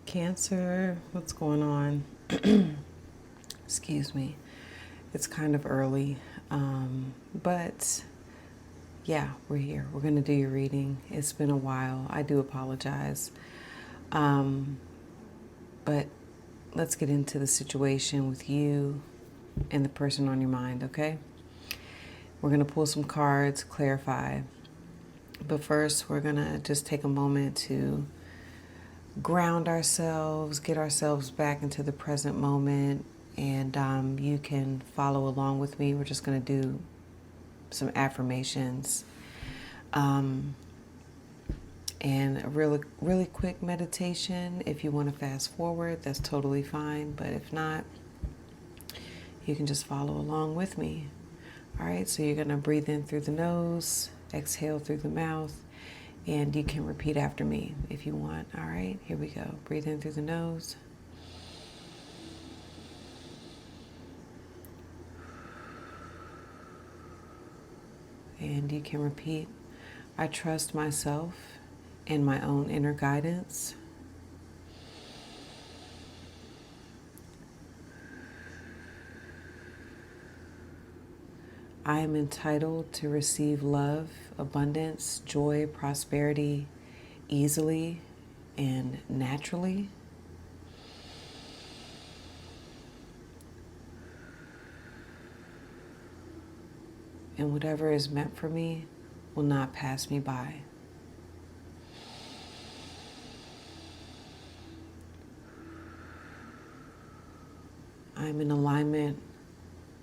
Cancer, what's going on? Excuse me. It's kind of early, but yeah, we're here. We're going to do your reading. It's been a while. I do apologize. Um, but let's get into the situation with you and the person on your mind, okay? We're going to pull some cards, clarify. But first, we're going to just take a moment to ground ourselves, get ourselves back into the present moment, and you can follow along with me. We're just going to do some affirmations and a really quick meditation. If you want to fast forward, that's totally fine. But if not, you can just follow along with me. All right, so you're going to breathe in through the nose, exhale through the mouth, and you can repeat after me if you want. All right, here we go. Breathe in through the nose. And you can repeat, I trust myself and my own inner guidance. I am entitled to receive love, abundance, joy, prosperity easily and naturally. And whatever is meant for me will not pass me by. I'm in alignment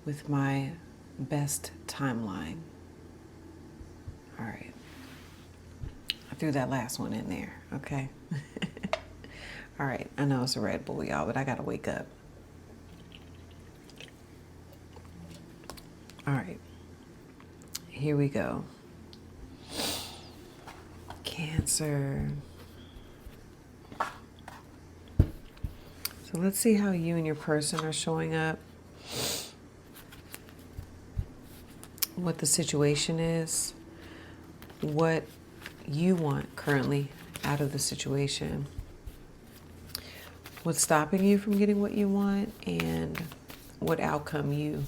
with my best timeline. All right. I threw that last one in there, okay? All right. I know it's a Red Bull, y'all, but I got to wake up. All right. Here we go. Cancer. So let's see how you and your person are showing up. What the situation is. What you want currently out of the situation. What's stopping you from getting what you want, and what outcome you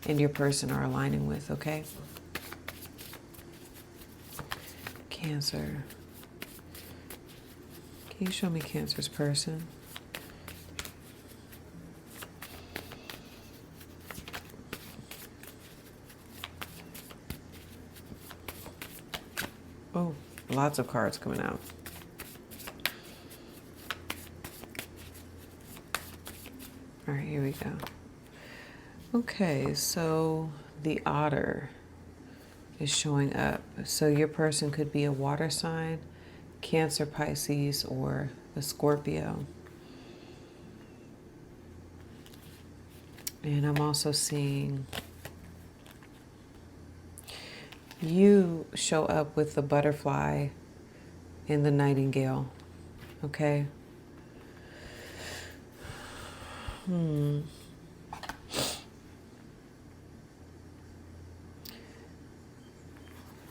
and your person are aligning with, okay? Cancer. Can you show me Cancer's person? Oh, lots of cards coming out. All right, here we go. Okay, so the otter is showing up. So your person could be a water sign, Cancer, Pisces, or a Scorpio. And I'm also seeing you show up with the butterfly and the nightingale, okay?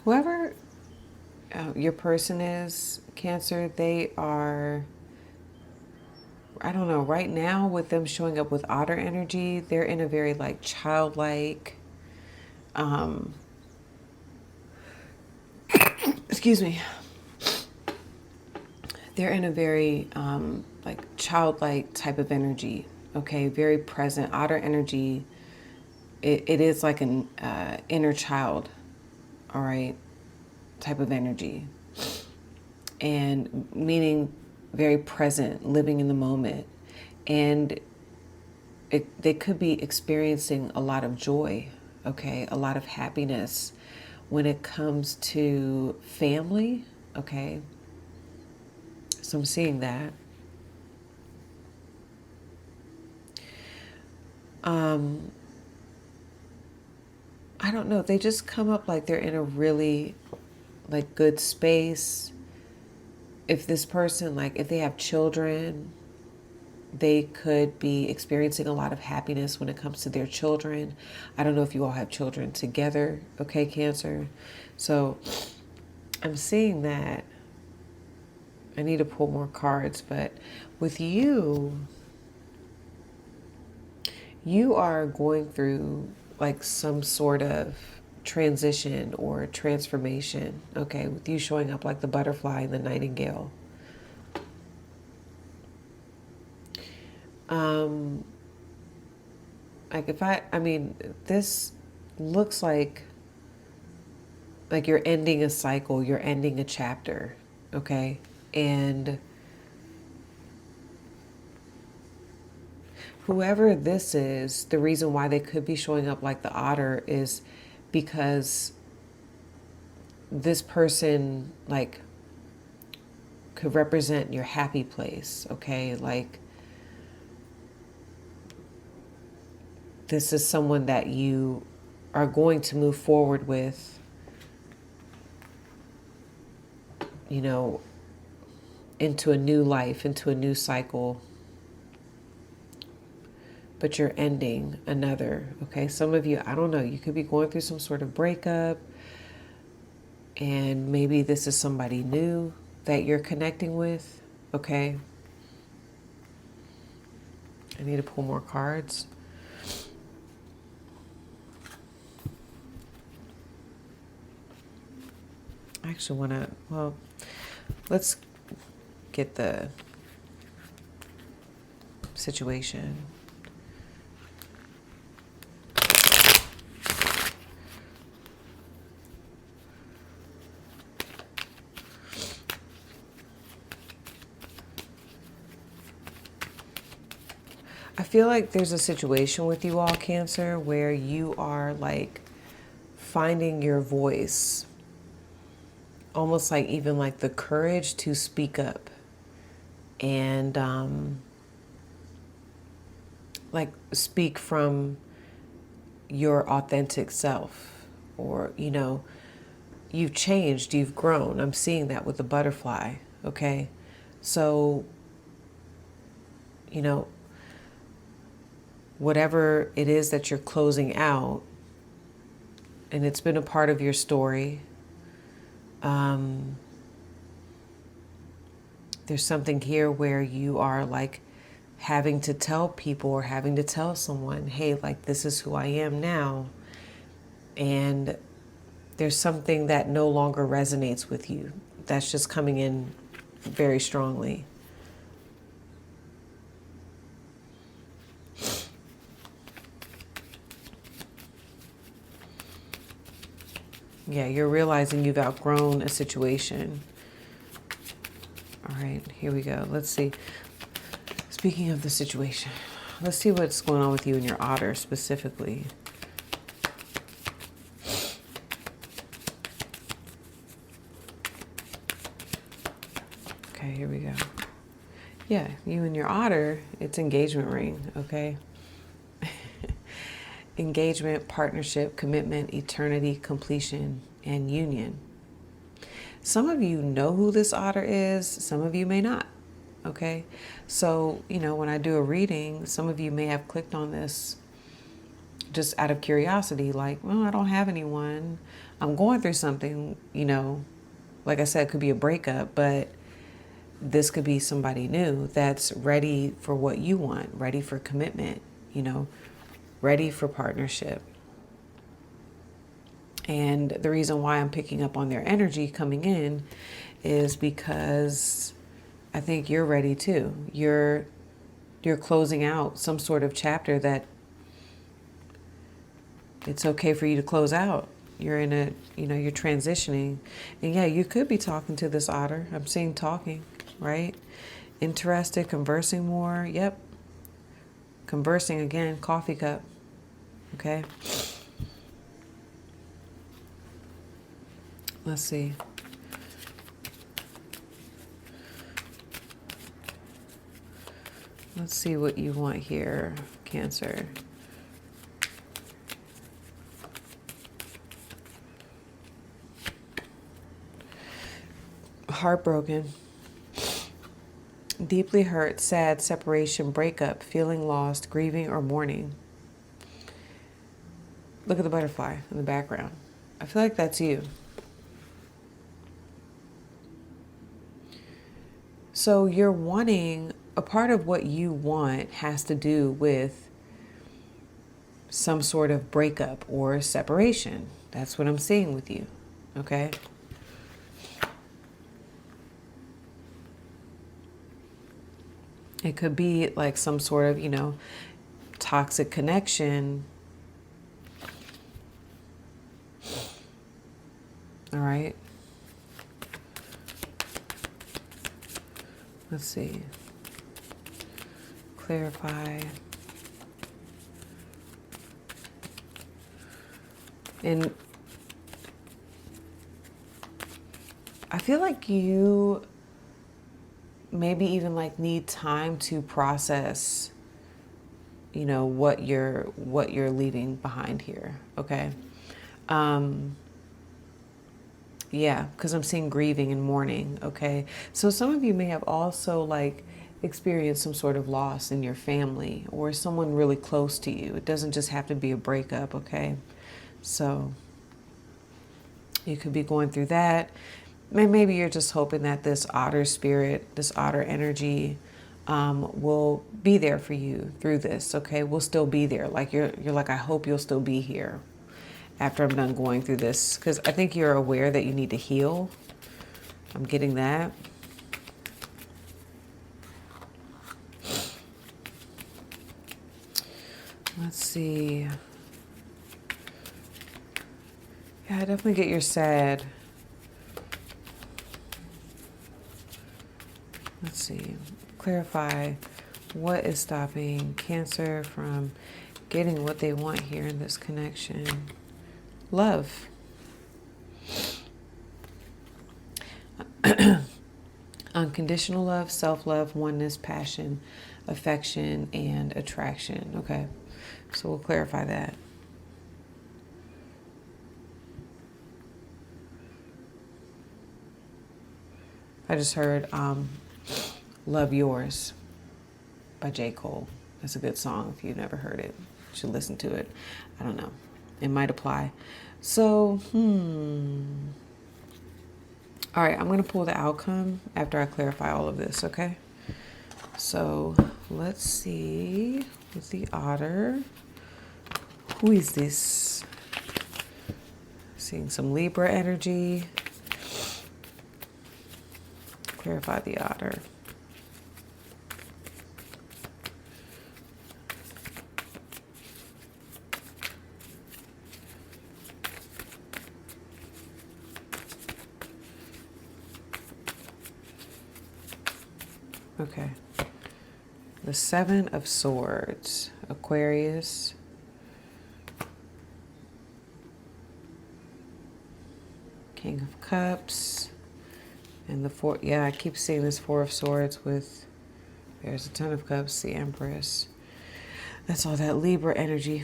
Whoever your person is, Cancer, they are, I don't know, right now with them showing up with otter energy, they're in a very like childlike, excuse me, they're in a very like childlike type of energy, okay? Very present. Otter energy, it is like an inner child, all right, type of energy. And meaning very present, living in the moment. And they could be experiencing a lot of joy, okay? A lot of happiness when it comes to family, okay? So I'm seeing that. I don't know. They just come up like they're in a really like good space. If this person, like if they have children, they could be experiencing a lot of happiness when it comes to their children. I don't know if you all have children together, okay, Cancer? So I'm seeing that I need to pull more cards, but with you, you are going through like some sort of transition or transformation, okay, with you showing up like the butterfly and the nightingale. Like if I mean, this looks like you're ending a cycle, you're ending a chapter, okay? And whoever this is, the reason why they could be showing up like the otter is because this person like could represent your happy place, okay? Like this is someone that you are going to move forward with, you know, into a new life, into a new cycle. But you're ending another, okay? Some of you, I don't know, you could be going through some sort of breakup, and maybe this is somebody new that you're connecting with, okay? I need to pull more cards. I actually want to, well, let's get the situation. I feel like there's a situation with you all, Cancer, where you are like finding your voice, almost like even like the courage to speak up and like speak from your authentic self, or you know, you've changed, you've grown. I'm seeing that with the butterfly, okay? So, you know, whatever it is that you're closing out, and it's been a part of your story, there's something here where you are like having to tell people or having to tell someone, hey, like this is who I am now. And there's something that no longer resonates with you. That's just coming in very strongly. Yeah, you're realizing you've outgrown a situation. All right, here we go. Let's see. Speaking of the situation, let's see what's going on with you and your otter specifically. Okay, here we go. Yeah, you and your otter, it's engagement ring, okay? Engagement, partnership, commitment, eternity, completion, and union. Some of you know who this otter is, some of you may not, okay? So, you know, when I do a reading, some of you may have clicked on this just out of curiosity, like, well, I don't have anyone. I'm going through something, you know, like I said, it could be a breakup, but this could be somebody new that's ready for what you want, ready for commitment, you know, ready for partnership. And the reason why I'm picking up on their energy coming in is because I think you're ready too. You're closing out some sort of chapter that it's okay for you to close out. You're in a, you know, you're transitioning. And yeah, you could be talking to this otter. I'm seeing talking, right? Interested, conversing more. Yep. Conversing again, coffee cup. Okay. Let's see. Let's see what you want here, Cancer. Heartbroken. Deeply hurt, sad, separation, breakup, feeling lost, grieving, or mourning. Look at the butterfly in the background. I feel like that's you. So you're wanting, a part of what you want has to do with some sort of breakup or separation. That's what I'm seeing with you. Okay. It could be like some sort of, toxic connection. All right. Let's see. Clarify. And I feel like you maybe even like need time to process, what you're leaving behind here. Okay. Yeah, because I'm seeing grieving and mourning. Okay. So some of you may have also like experienced some sort of loss in your family or someone really close to you. It doesn't just have to be a breakup. Okay. So you could be going through that. Maybe you're just hoping that this otter spirit, this otter energy, will be there for you through this. Okay. We'll still be there. Like you're like, I hope you'll still be here after I'm done going through this, because I think you're aware that you need to heal. I'm getting that. Let's see. Yeah, I definitely get you're sad. Let's see. Clarify what is stopping Cancer from getting what they want here in this connection. Love. Unconditional love, self-love, oneness, passion, affection, and attraction. Okay, so we'll clarify that. I just heard Love Yours by J. Cole. That's a good song. If you've never heard it, you should listen to it. I don't know. It might apply. So, all right, I'm going to pull the outcome after I clarify all of this, okay? So let's see with the otter. Who is this? Seeing some Libra energy. Clarify the otter. Okay. The Seven of Swords, Aquarius. King of Cups. And the Four, yeah, I keep seeing this Four of Swords with, there's a Ten of Cups, the Empress. That's all that Libra energy.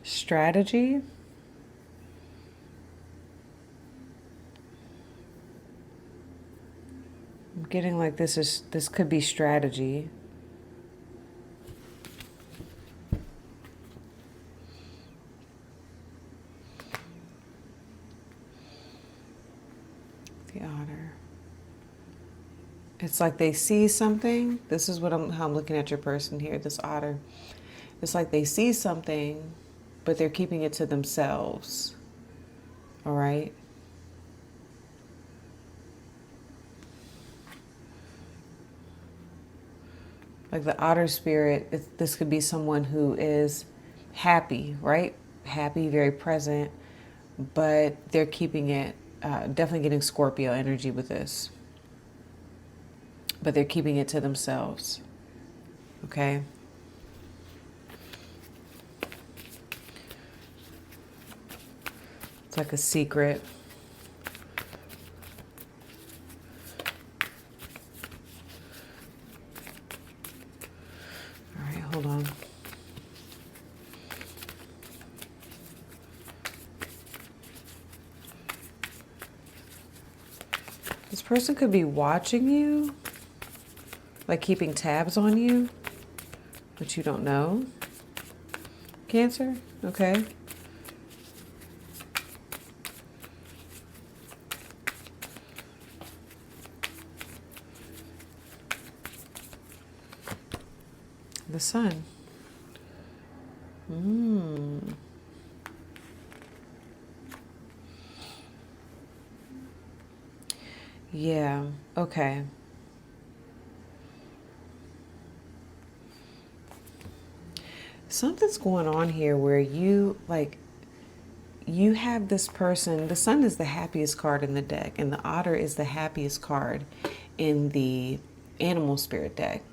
Strategy. I'm getting like this could be strategy. The otter. It's like they see something. This is what how I'm looking at your person here, this otter. It's like they see something, but they're keeping it to themselves. All right? Like the otter spirit, this could be someone who is happy, right? Happy, very present, but they're keeping it, definitely getting Scorpio energy with this. But they're keeping it to themselves. Okay? It's like a secret. All right, hold on. This person could be watching you, like keeping tabs on you, but you don't know. Cancer? okay? The sun. Yeah, okay. Something's going on here where you have this person. The sun is the happiest card in the deck, and the otter is the happiest card in the animal spirit deck.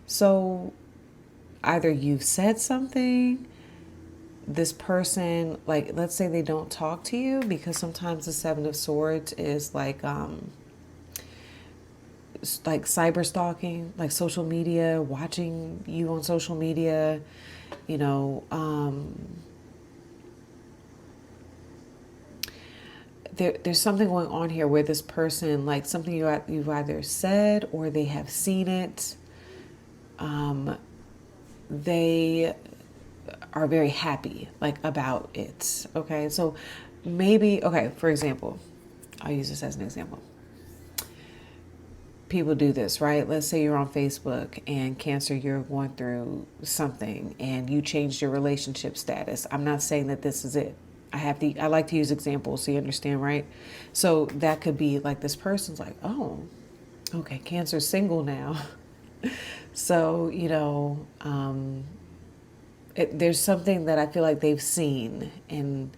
So either you've said something, this person, like, let's say they don't talk to you, because sometimes the Seven of Swords is like cyber stalking, like social media, watching you on social media, you know, there's something going on here where this person, like something you've either said or they have seen it. They are very happy, like, about it. Okay, so maybe, okay, for example, I'll use this as an example. People do this, right? Let's say you're on Facebook and Cancer, you're going through something and you changed your relationship status. I'm not saying that this is it. I like to use examples so you understand, right? So that could be like this person's like, oh, okay, Cancer's single now. So, there's something that I feel like they've seen and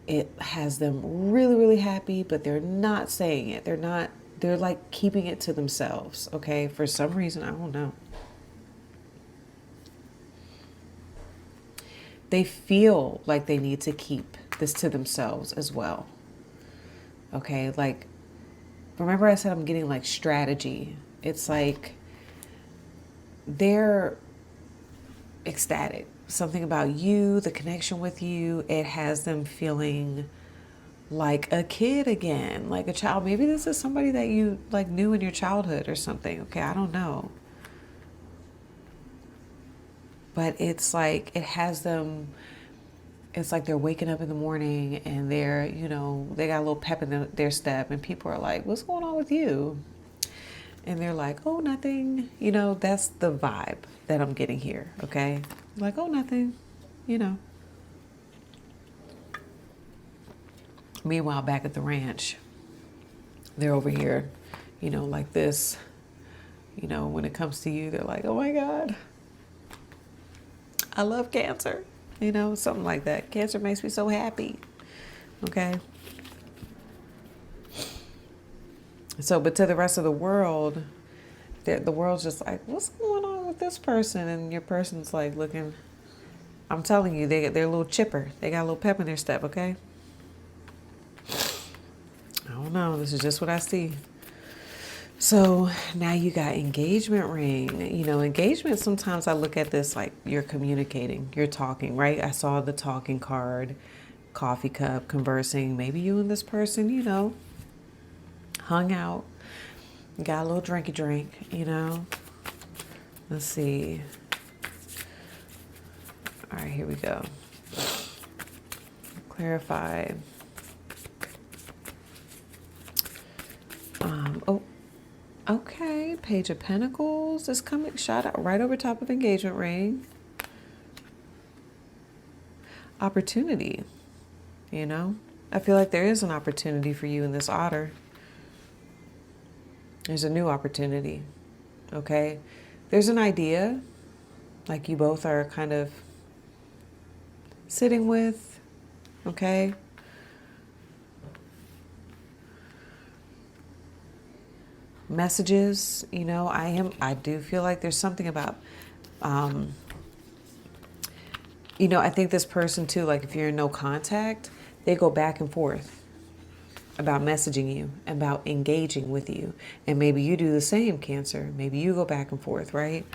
it has them really, really happy, but they're not saying it. They're like keeping it to themselves, okay? For some reason, I don't know. They feel like they need to keep this to themselves as well, okay? Like, remember I said I'm getting like strategy. It's like they're ecstatic. Something about you, the connection with you, it has them feeling like a kid again, like a child. Maybe this is somebody that you like knew in your childhood or something. Okay, I don't know. But it's like it has them, it's like they're waking up in the morning and they're, they got a little pep in their step and people are like, what's going on with you? And they're like, oh, nothing. That's the vibe that I'm getting here, okay? Like, oh, nothing, you know. Meanwhile, back at the ranch, they're over here, like this. When it comes to you, they're like, oh my God, I love Cancer. Something like that. Cancer makes me so happy. Okay. So, but to the rest of the world, the world's just like, what's going on with this person? And your person's like looking, I'm telling you, they're a little chipper. They got a little pep in their step, okay? I don't know. This is just what I see. So now you got engagement ring. Engagement, sometimes I look at this like you're communicating, you're talking, right? I saw the talking card, coffee cup, conversing. Maybe you and this person, hung out, got a little drinky drink, Let's see. All right, here we go. Clarify. Oh, okay. Page of Pentacles is coming, shot out right over top of engagement ring. Opportunity, I feel like there is an opportunity for you in this otter. There's a new opportunity, okay? There's an idea, like you both are kind of sitting with, okay? Messages, I do feel like there's something about, I think this person too, like if you're in no contact, they go back and forth about messaging you, about engaging with you. And maybe you do the same, Cancer. Maybe you go back and forth, right?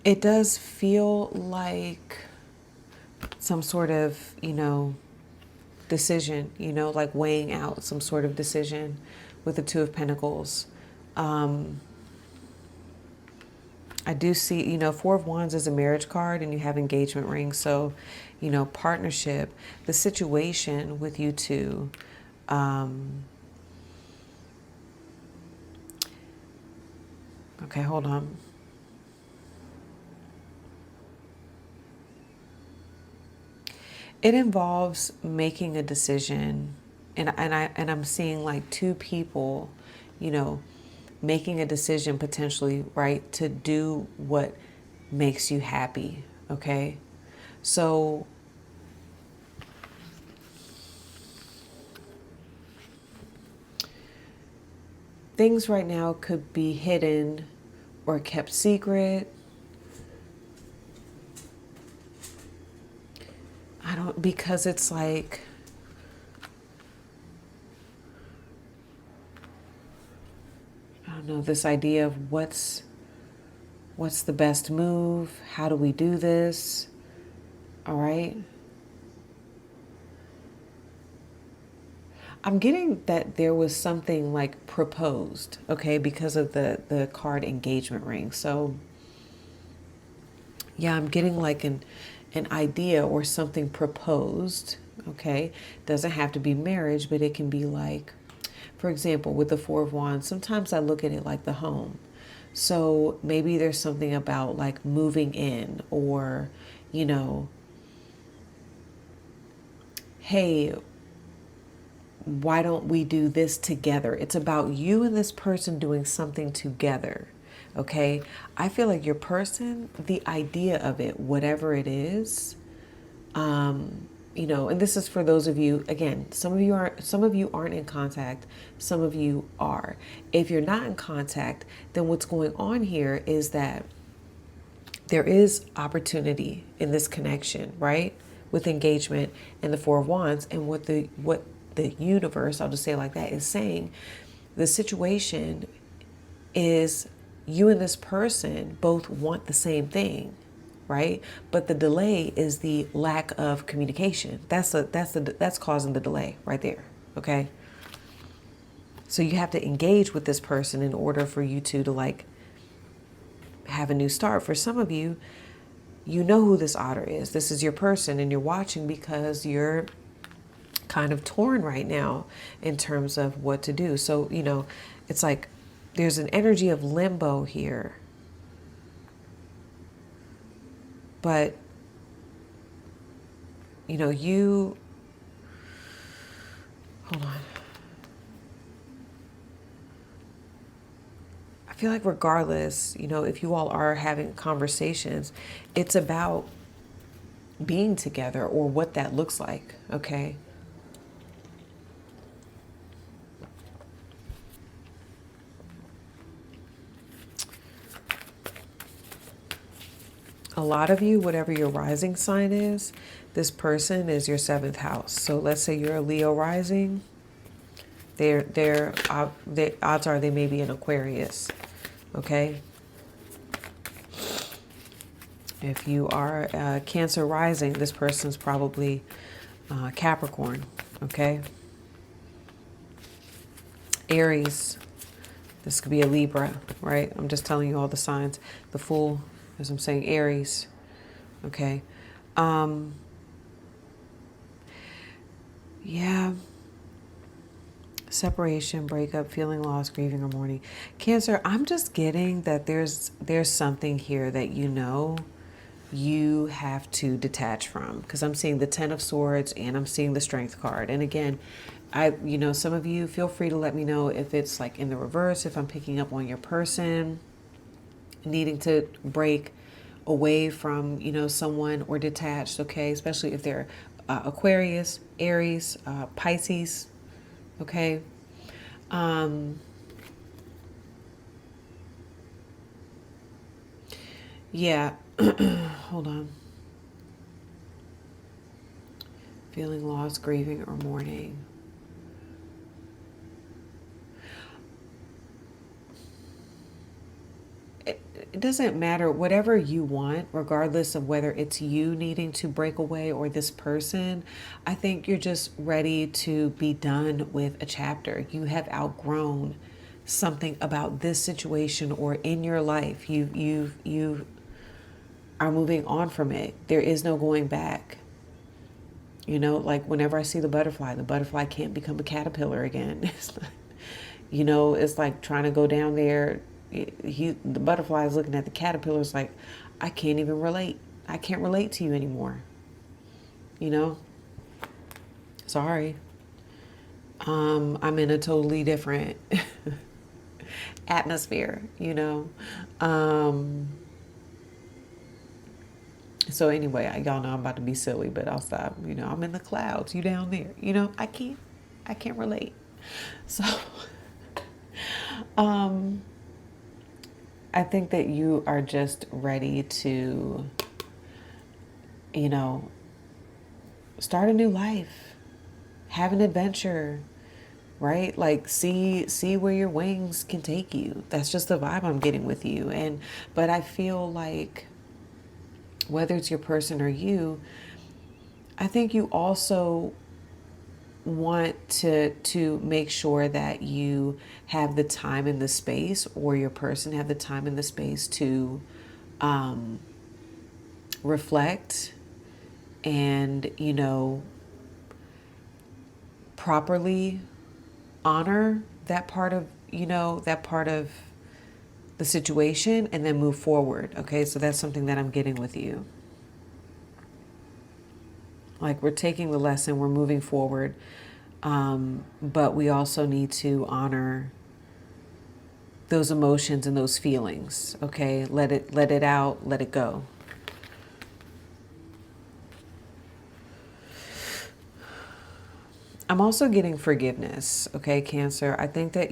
It does feel like some sort of, decision, like weighing out some sort of decision with the Two of Pentacles. I do see, Four of Wands is a marriage card and you have engagement rings. So, partnership, the situation with you two. Okay, hold on. It involves making a decision, and I'm seeing like two people, you know, making a decision potentially, right, to do what makes you happy. Okay, so things right now could be hidden or kept secret. I don't, because it's like, I don't know, this idea of what's the best move? How do we do this? All right. I'm getting that there was something like proposed, okay, because of the card engagement ring. So yeah, I'm getting like an idea or something proposed, okay? Doesn't have to be marriage, but it can be like, for example, with the Four of Wands, sometimes I look at it like the home. So maybe there's something about like moving in, or, you know, hey, why don't we do this together? It's about you and this person doing something together. Okay. I feel like your person, the idea of it, whatever it is, and this is for those of you, again, some of you aren't in contact, some of you are. If you're not in contact, then what's going on here is that there is opportunity in this connection, right? With engagement and the Four of Wands, and what the universe, I'll just say it like that, is saying, the situation is you and this person both want the same thing, right? But the delay is the lack of communication. That's causing the delay right there. Okay. So you have to engage with this person in order for you two to like have a new start. For some of you, you know who this otter is. This is your person, and you're watching because you're kind of torn right now in terms of what to do. So, it's like there's an energy of limbo here. But, you, hold on. I feel like regardless, if you all are having conversations, it's about being together or what that looks like, okay? A lot of you, whatever your rising sign is, this person is your seventh house. So let's say you're a Leo rising. The odds are they may be an Aquarius. Okay. If you are a Cancer rising, this person's probably Capricorn. Okay. Aries. This could be a Libra, right? I'm just telling you all the signs. The Fool, as I'm saying, Aries. Okay. Yeah. Separation, breakup, feeling lost, grieving, or mourning. Cancer, I'm just getting that there's something here that you have to detach from, because I'm seeing the Ten of Swords and I'm seeing the Strength card. And again, some of you, feel free to let me know if it's like in the reverse, if I'm picking up on your person needing to break away from, someone, or detached, okay? Especially if they're Aquarius, Aries, Pisces, okay? Yeah, hold on. Feeling lost, grieving, or mourning. It doesn't matter, whatever you want, regardless of whether it's you needing to break away or this person. I think you're just ready to be done with a chapter. You have outgrown something about this situation or in your life. You are moving on from it. There is no going back. You know, like whenever I see the butterfly can't become a caterpillar again. It's like, you know, it's like trying to go down there. The butterfly is looking at the caterpillar. It's like, I can't even relate. I can't relate to you anymore. You know, sorry. I'm in a totally different atmosphere, you know. So anyway, y'all know I'm about to be silly, but I'll stop. You know, I'm in the clouds. You down there. You know, I can't relate. So, um, I think that you are just ready to, you know, start a new life, have an adventure, right? Like see where your wings can take you. That's just the vibe I'm getting with you. But I feel like whether it's your person or you, I think you also want to make sure that you have the time and the space, or your person have the time and the space to reflect and, you know, properly honor that part of, you know, that part of the situation, and then move forward. Okay, so that's something that I'm getting with you. Like, we're taking the lesson, we're moving forward, but we also need to honor those emotions and those feelings. Okay, let it out, let it go. I'm also getting forgiveness. Okay, Cancer. I think that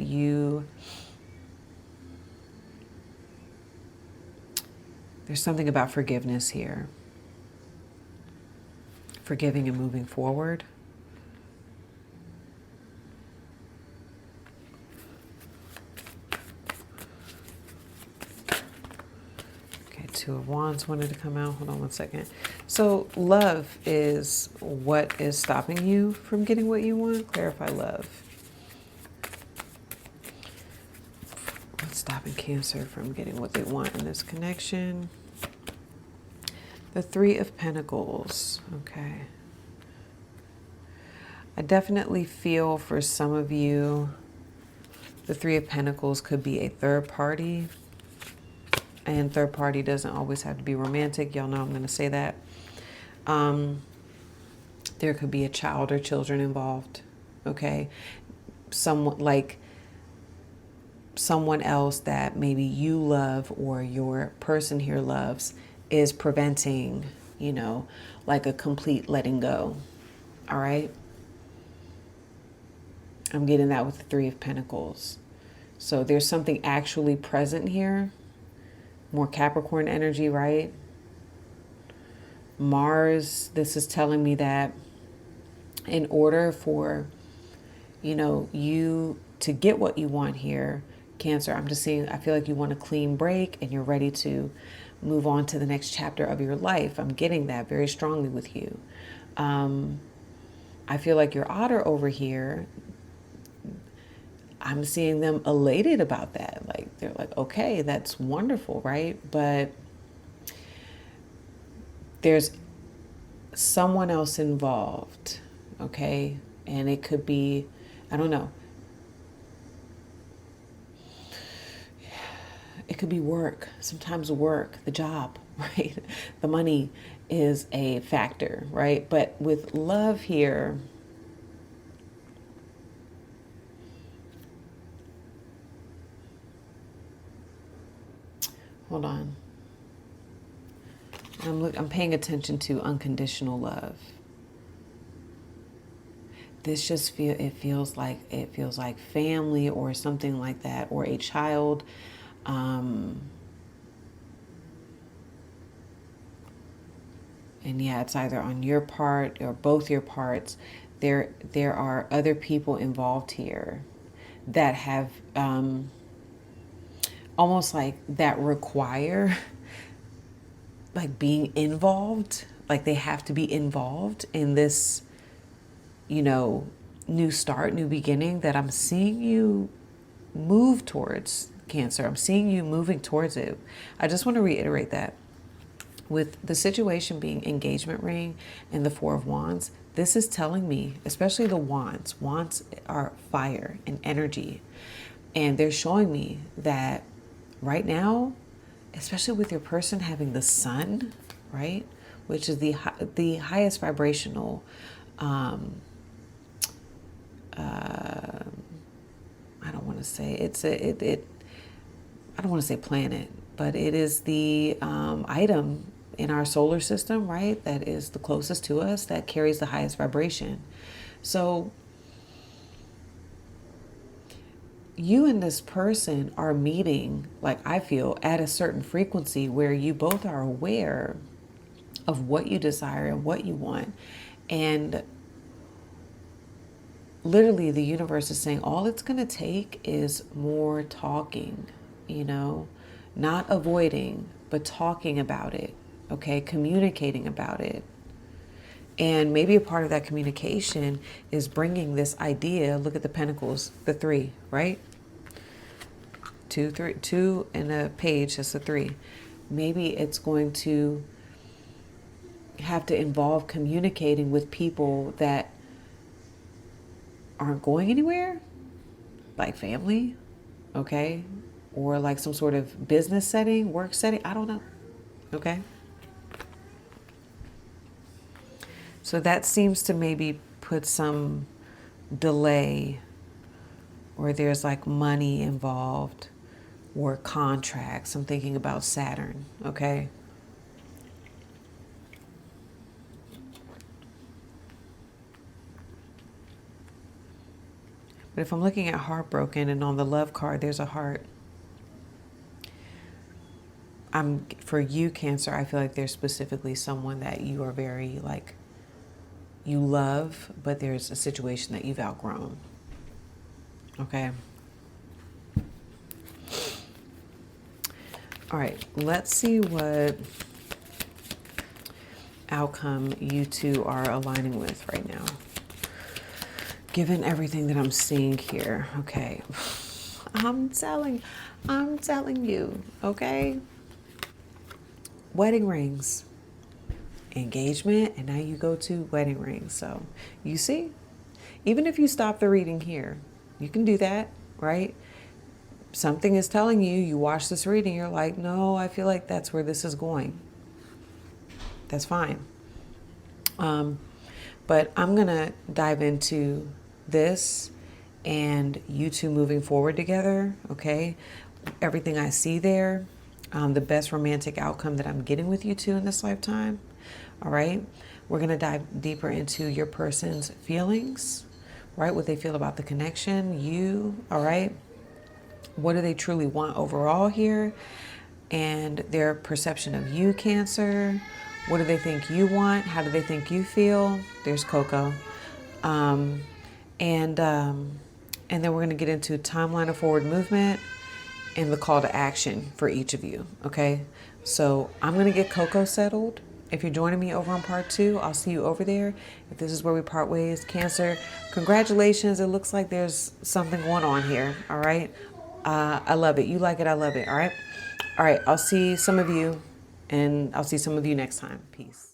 there's something about forgiveness here. Forgiving and moving forward. Okay, Two of Wands wanted to come out. Hold on one second. So love is what is stopping you from getting what you want. Clarify love. What's stopping Cancer from getting what they want in this connection? The Three of Pentacles. Okay. I definitely feel for some of you, the Three of Pentacles could be a third party. And third party doesn't always have to be romantic. Y'all know I'm going to say that. There could be a child or children involved. Okay. Someone else that maybe you love or your person here loves is preventing, you know, like a complete letting go. All right. I'm getting that with the Three of Pentacles. So there's something actually present here. More Capricorn energy, right? Mars, this is telling me that in order for, you know, you to get what you want here, Cancer, I'm just seeing, I feel like you want a clean break and you're ready to move on to the next chapter of your life. I'm getting that very strongly with you. I feel like your otter over here, I'm seeing them elated about that. Like, they're like, okay, that's wonderful, right? But there's someone else involved, okay? And it could be, I don't know. It could be work. Sometimes work, the job, right? The money is a factor, right? But with love here, hold on. I'm paying attention to unconditional love. This just feels like family or something like that, or a child. And yeah, it's either on your part or both your parts. There are other people involved here that have almost like that require like being involved, like they have to be involved in this, you know, new start, new beginning that I'm seeing you move towards Cancer. I'm seeing you moving towards it. I just want to reiterate that. With the situation being engagement ring and the Four of Wands, this is telling me, especially the wands are fire and energy. And they're showing me that right now, especially with your person having the sun, right, which is the highest vibrational, I don't want to say I don't want to say planet, but it is the item in our solar system, right? That is the closest to us, that carries the highest vibration. So you and this person are meeting, like I feel, at a certain frequency where you both are aware of what you desire and what you want. And literally the universe is saying all it's going to take is more talking, not avoiding, but talking about it. Okay, communicating about it. And maybe a part of that communication is bringing this idea. Look at the pentacles, the 3, right? 2 and a page, that's a 3. Maybe it's going to have to involve communicating with people that aren't going anywhere, like family, okay? Or like some sort of business setting, work setting, I don't know, okay? So that seems to maybe put some delay, or there's like money involved or contracts. I'm thinking about Saturn, okay? But if I'm looking at heartbroken and on the love card, there's a heart. For you, Cancer, I feel like there's specifically someone that you are very like, you love, but there's a situation that you've outgrown. Okay. All right, let's see what outcome you two are aligning with right now. Given everything that I'm seeing here, okay. I'm telling you, okay? Wedding rings. Engagement, and now you go to wedding rings. So you see, even if you stop the reading here, you can do that, right? Something is telling you, you watch this reading, you're like, no, I feel like that's where this is going. That's fine. But I'm gonna dive into this and you two moving forward together, okay? Everything I see there, the best romantic outcome that I'm getting with you two in this lifetime. All right, we're going to dive deeper into your person's feelings, right? What they feel about the connection, you, all right? What do they truly want overall here? And their perception of you, Cancer. What do they think you want? How do they think you feel? There's Coco. And then we're going to get into timeline of forward movement and the call to action for each of you, okay? So I'm going to get Coco settled. If you're joining me over on part 2, I'll see you over there. If this is where we part ways, Cancer, congratulations. It looks like there's something going on here, all right? I love it. You like it, I love it, all right? All right, I'll see some of you, and I'll see some of you next time. Peace.